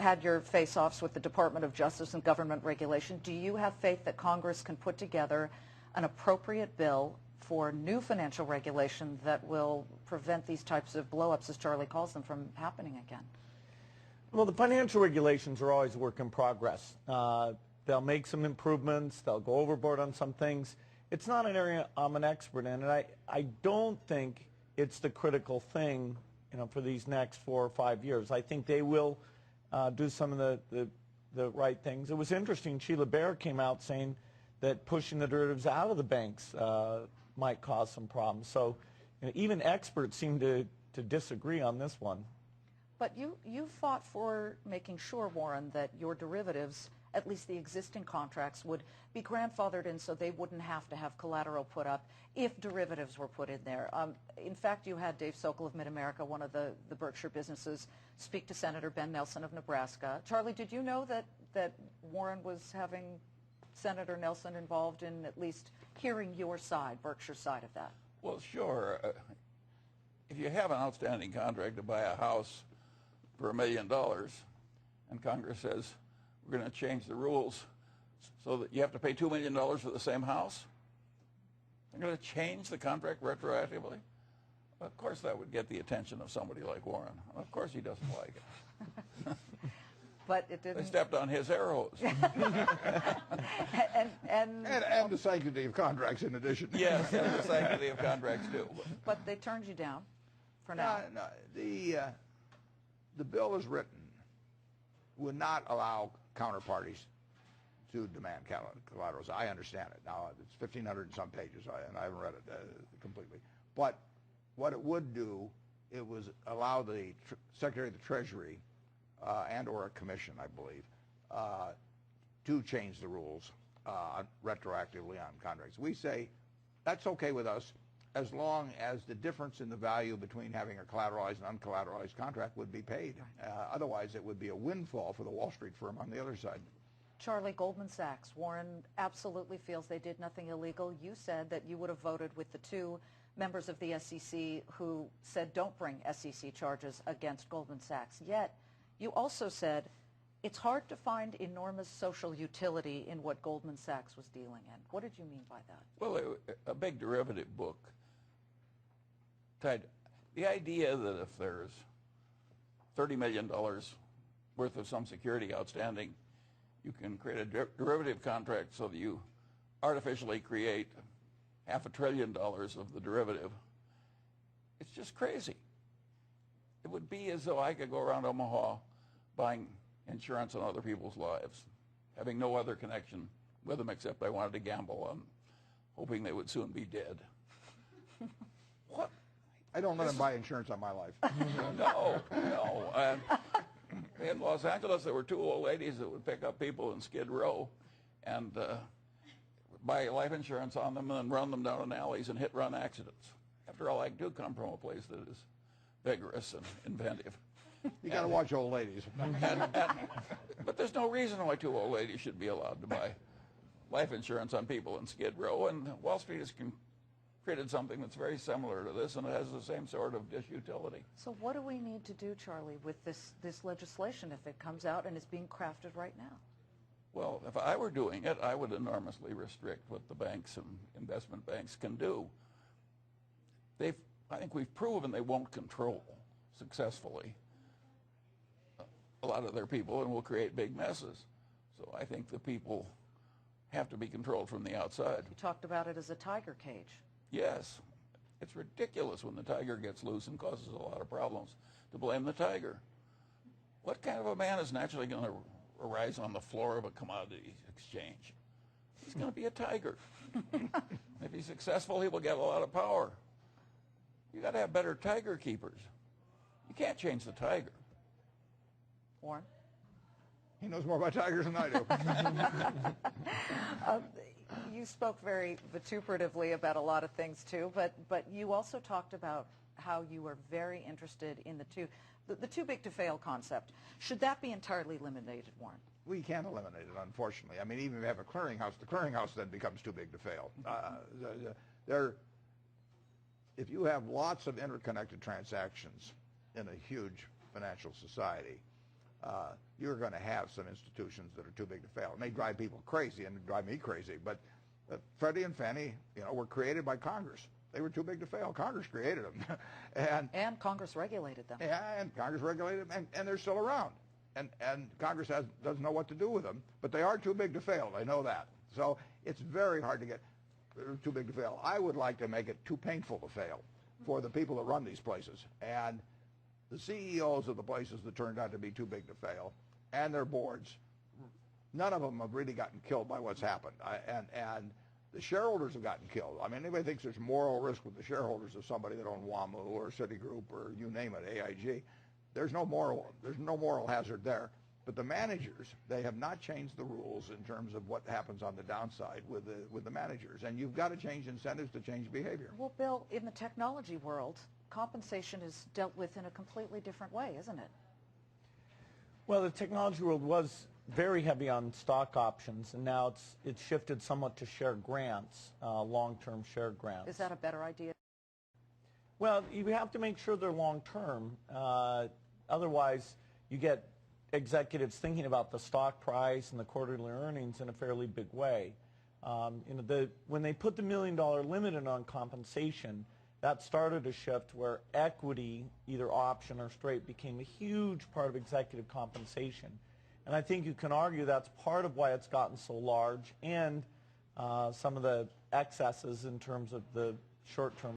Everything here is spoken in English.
had your face-offs with the Department of Justice and government regulation. Do you have faith that Congress can put together an appropriate bill for new financial regulation that will prevent these types of blow-ups, as Charlie calls them, from happening again? Well, the financial regulations are always a work in progress. They'll make some improvements. They'll go overboard on some things. It's not an area I'm an expert in, and I don't think it's the critical thing, for these next 4 or 5 years. I think they will do some of the right things. It was interesting. Sheila Bair came out saying that pushing the derivatives out of the banks might cause some problems. So even experts seem to disagree on this one. But you fought for making sure, Warren, that your derivatives, at least the existing contracts, would be grandfathered in so they wouldn't have to have collateral put up if derivatives were put in there. In fact, you had Dave Sokol of Mid-America, one of the Berkshire businesses, speak to Senator Ben Nelson of Nebraska. Charlie, did you know that Warren was having Senator Nelson involved in at least hearing your side, Berkshire's side of that? Well, sure. If you have an outstanding contract to buy a house for $1 million, and Congress says we're going to change the rules so that you have to pay $2 million for the same house, they're going to change the contract retroactively? Of course that would get the attention of somebody like Warren. Of course he doesn't like it. But it didn't. They stepped on his arrows. and the sanctity of contracts in addition. Yes, and the sanctity of contracts too. But they turned you down for now. No, the bill as written would not allow counterparties to demand collaterals. I understand it. Now, it's 1,500 and some pages, and I haven't read it completely. But what it would do, it was allow the Secretary of the Treasury and or a commission, I believe, to change the rules retroactively on contracts. We say that's okay with us as long as the difference in the value between having a collateralized and uncollateralized contract would be paid. Otherwise, it would be a windfall for the Wall Street firm on the other side. Charlie, Goldman Sachs, Warren absolutely feels they did nothing illegal. You said that you would have voted with the two members of the SEC who said don't bring SEC charges against Goldman Sachs. Yet, you also said it's hard to find enormous social utility in what Goldman Sachs was dealing in. What did you mean by that? Well, a big derivative book. The idea that if there's $30 million worth of some security outstanding, you can create a derivative contract so that you artificially create $500 billion of the derivative. It's just crazy. It would be as though I could go around Omaha buying insurance on other people's lives, having no other connection with them except I wanted to gamble on hoping they would soon be dead. What? I don't let them buy insurance on my life. No. In Los Angeles, there were two old ladies that would pick up people in Skid Row and buy life insurance on them and then run them down in alleys and hit-run accidents. After all, I do come from a place that is vigorous and inventive. You got to watch old ladies. But there's no reason why two old ladies should be allowed to buy life insurance on people in Skid Row, and Wall Street has created something that's very similar to this, and it has the same sort of disutility. So what do we need to do, Charlie, with this legislation if it comes out and is being crafted right now? Well, if I were doing it, I would enormously restrict what the banks and investment banks can do. I think we've proven they won't control successfully a lot of their people and will create big messes. So I think the people have to be controlled from the outside. You talked about it as a tiger cage. Yes. It's ridiculous when the tiger gets loose and causes a lot of problems to blame the tiger. What kind of a man is naturally going to arise on the floor of a commodity exchange? He's going to be a tiger. If he's successful, he will get a lot of power. You got to have better tiger keepers. You can't change the tiger. Warren? He knows more about tigers than I do. You spoke very vituperatively about a lot of things too, but you also talked about how you were very interested in the too big to fail concept. Should that be entirely eliminated, Warren? We can't eliminate it, unfortunately. I mean, even if you have a clearinghouse, the clearinghouse then becomes too big to fail. If you have lots of interconnected transactions in a huge financial society, you're going to have some institutions that are too big to fail. It may drive people crazy and drive me crazy, but Freddie and Fannie, were created by Congress. They were too big to fail. Congress created them. And Congress regulated them. Yeah, and Congress regulated them, and they're still around. And Congress doesn't know what to do with them, but they are too big to fail. They know that. So it's very hard to get too big to fail. I would like to make it too painful to fail for the people that run these places. And the CEOs of the places that turned out to be too big to fail and their boards, none of them have really gotten killed by what's happened. And the shareholders have gotten killed. I mean, anybody thinks there's moral risk with the shareholders of somebody that owned WAMU or Citigroup or you name it, AIG. There's no moral hazard there. But the managers, they have not changed the rules in terms of what happens on the downside with the managers. And you've got to change incentives to change behavior. Well, Bill, in the technology world, compensation is dealt with in a completely different way, isn't it? Well, the technology world was very heavy on stock options, and now it's shifted somewhat to share grants, long-term share grants. Is that a better idea? Well, you have to make sure they're long-term. Otherwise, you get executives thinking about the stock price and the quarterly earnings in a fairly big way. When they put the $1 million limit in on compensation, that started a shift where equity, either option or straight, became a huge part of executive compensation. And I think you can argue that's part of why it's gotten so large, and some of the excesses in terms of the short-term